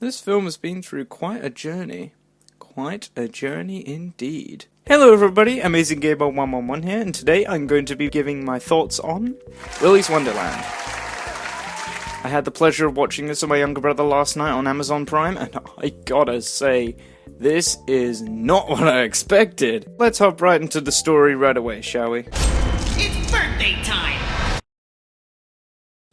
This film has been through quite a journey. Quite a journey indeed. Hello everybody, Amazing Gamer 111 here, and today I'm going to be giving my thoughts on Willy's Wonderland. I had the pleasure of watching this with my younger brother last night on Amazon Prime, and I gotta say, this is not what I expected. Let's hop right into the story right away, shall we? It's birthday time!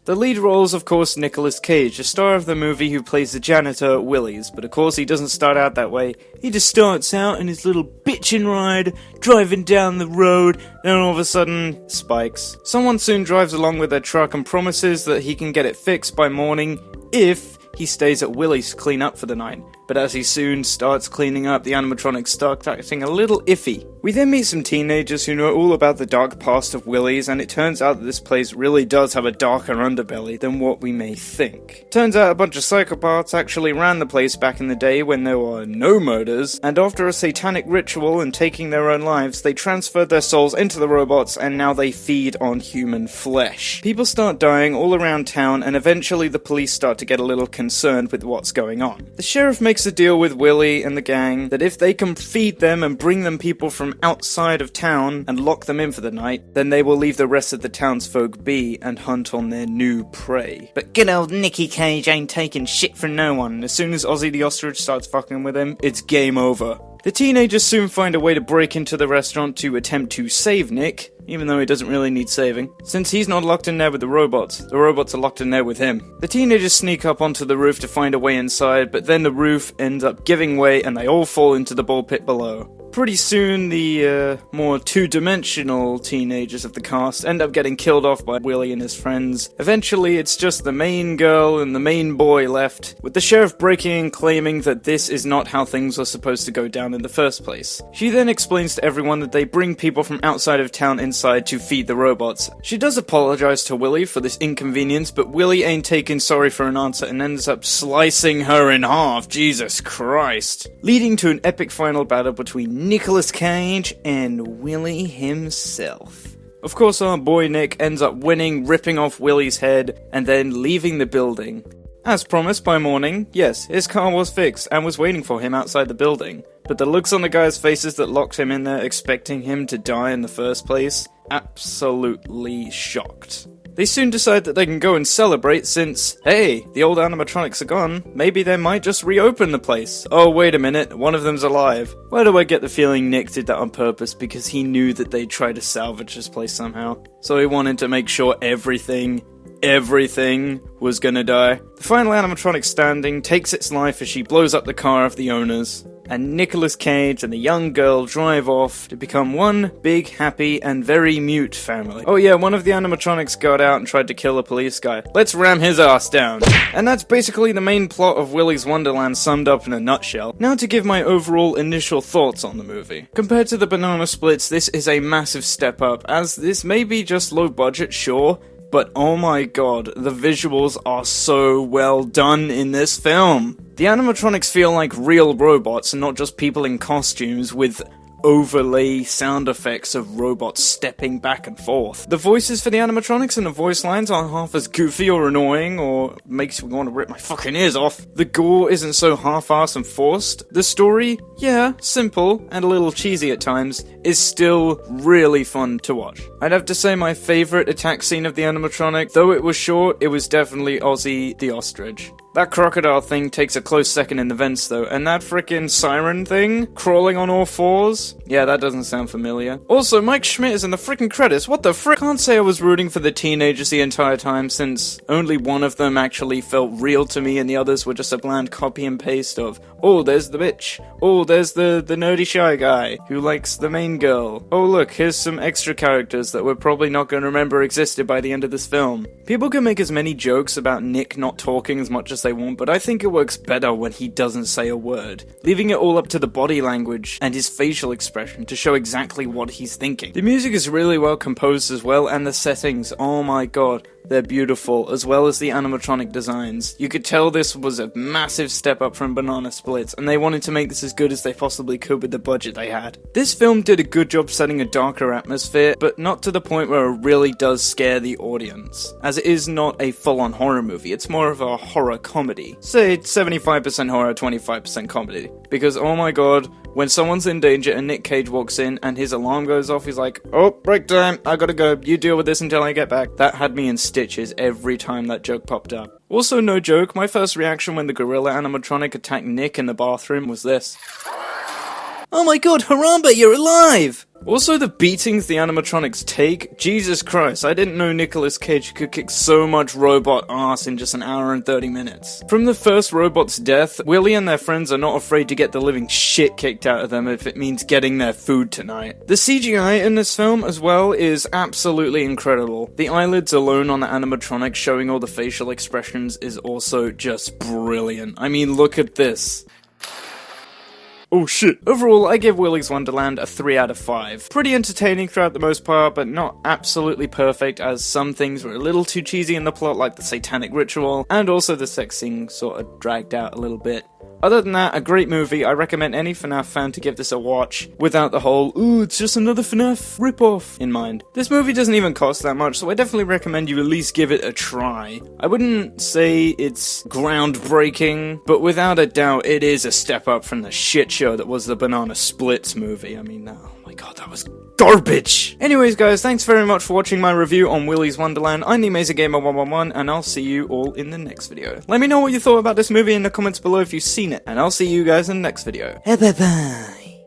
The lead role is, of course, Nicolas Cage, the star of the movie who plays the janitor at Willy's, but of course he doesn't start out that way. He just starts out in his little bitchin' ride, driving down the road, then all of a sudden, spikes. Someone soon drives along with their truck and promises that he can get it fixed by morning if he stays at Willy's to clean up for the night. But as he soon starts cleaning up, the animatronics start acting a little iffy. We then meet some teenagers who know all about the dark past of Willy's, and it turns out that this place really does have a darker underbelly than what we may think. Turns out a bunch of psychopaths actually ran the place back in the day when there were no murders, and after a satanic ritual and taking their own lives, they transferred their souls into the robots, and now they feed on human flesh. People start dying all around town, and eventually the police start to get a little concerned with what's going on. The sheriff makes a deal with Willy and the gang that if they can feed them and bring them people from outside of town and lock them in for the night, then they will leave the rest of the townsfolk be and hunt on their new prey. But good old Nicky Cage ain't taking shit from no one. As soon as Ozzy the Ostrich starts fucking with him, it's game over. The teenagers soon find a way to break into the restaurant to attempt to save Nick, even though he doesn't really need saving. Since he's not locked in there with the robots are locked in there with him. The teenagers sneak up onto the roof to find a way inside, but then the roof ends up giving way and they all fall into the ball pit below. Pretty soon, the more two-dimensional teenagers of the cast end up getting killed off by Willy and his friends. Eventually, it's just the main girl and the main boy left, with the sheriff breaking in claiming that this is not how things are supposed to go down in the first place. She then explains to everyone that they bring people from outside of town inside to feed the robots. She does apologize to Willy for this inconvenience, but Willy ain't taking sorry for an answer and ends up slicing her in half, Jesus Christ. Leading to an epic final battle between Nicolas Cage and Willy himself. Of course, our boy Nick ends up winning, ripping off Willy's head, and then leaving the building. As promised by morning, yes, his car was fixed and was waiting for him outside the building. But the looks on the guys' faces that locked him in there expecting him to die in the first place, absolutely shocked. They soon decide that they can go and celebrate since, hey, the old animatronics are gone, maybe they might just reopen the place. Oh, wait a minute, one of them's alive. Why do I get the feeling Nick did that on purpose? Because he knew that they'd try to salvage this place somehow. So he wanted to make sure everything was gonna die. The final animatronic standing takes its life as she blows up the car of the owners. And Nicolas Cage and the young girl drive off to become one big, happy, and very mute family. Oh yeah, one of the animatronics got out and tried to kill a police guy. Let's ram his ass down. And that's basically the main plot of Willy's Wonderland summed up in a nutshell. Now to give my overall initial thoughts on the movie. Compared to the Banana Splits, this is a massive step up, as this may be just low budget, sure, but oh my god, the visuals are so well done in this film. The animatronics feel like real robots and not just people in costumes with overlay sound effects of robots stepping back and forth. The voices for the animatronics and the voice lines aren't half as goofy or annoying or makes me want to rip my fucking ears off. The gore isn't so half-assed and forced. The story, yeah, simple and a little cheesy at times, is still really fun to watch. I'd have to say my favorite attack scene of the animatronic, though it was short, it was definitely Ozzy the Ostrich. That crocodile thing takes a close second in the vents though, and that frickin' siren thing, crawling on all fours? Yeah, that doesn't sound familiar. Also, Mike Schmidt is in the frickin' credits, what the frick? Can't say I was rooting for the teenagers the entire time, since only one of them actually felt real to me and the others were just a bland copy and paste of, oh, there's the bitch, oh, there's the nerdy shy guy who likes the main girl, oh look, here's some extra characters that we're probably not gonna remember existed by the end of this film. People can make as many jokes about Nick not talking as much as they want, but I think it works better when he doesn't say a word, leaving it all up to the body language and his facial expression to show exactly what he's thinking. The music is really well composed as well, and the settings, oh my god. They're beautiful, as well as the animatronic designs. You could tell this was a massive step up from Banana Splits, and they wanted to make this as good as they possibly could with the budget they had. This film did a good job setting a darker atmosphere, but not to the point where it really does scare the audience, as it is not a full-on horror movie, it's more of a horror comedy. Say 75% horror, 25% comedy. Because oh my god, when someone's in danger and Nick Cage walks in and his alarm goes off, he's like, oh, break time, I gotta go, you deal with this until I get back. That had me in stitches every time that joke popped up. Also, no joke, my first reaction when the gorilla animatronic attacked Nick in the bathroom was this. Oh my god, Harambe, you're alive! Also, the beatings the animatronics take, Jesus Christ, I didn't know Nicolas Cage could kick so much robot ass in just an hour and 30 minutes. From the first robot's death, Willy and their friends are not afraid to get the living shit kicked out of them if it means getting their food tonight. The CGI in this film, as well, is absolutely incredible. The eyelids alone on the animatronic showing all the facial expressions is also just brilliant. I mean, look at this. Oh shit. Overall, I give Willy's Wonderland a 3 out of 5. Pretty entertaining throughout the most part, but not absolutely perfect, as some things were a little too cheesy in the plot, like the satanic ritual, and also the sex scene sort of dragged out a little bit. Other than that, a great movie. I recommend any FNAF fan to give this a watch, without the whole, ooh, it's just another FNAF ripoff in mind. This movie doesn't even cost that much, so I definitely recommend you at least give it a try. I wouldn't say it's groundbreaking, but without a doubt, it is a step up from the shit show that was the Banana Splits movie. I mean, oh my god, that was garbage! Anyways guys, thanks very much for watching my review on Willy's Wonderland. I'm the Amazing Gamer 111, and I'll see you all in the next video. Let me know what you thought about this movie in the comments below if you've seen it, and I'll see you guys in the next video. Bye bye!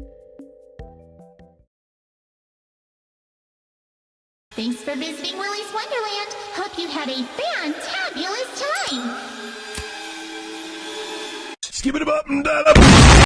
Thanks for visiting Willy's Wonderland. Hope you had a fantabulous time. Skip it up and down.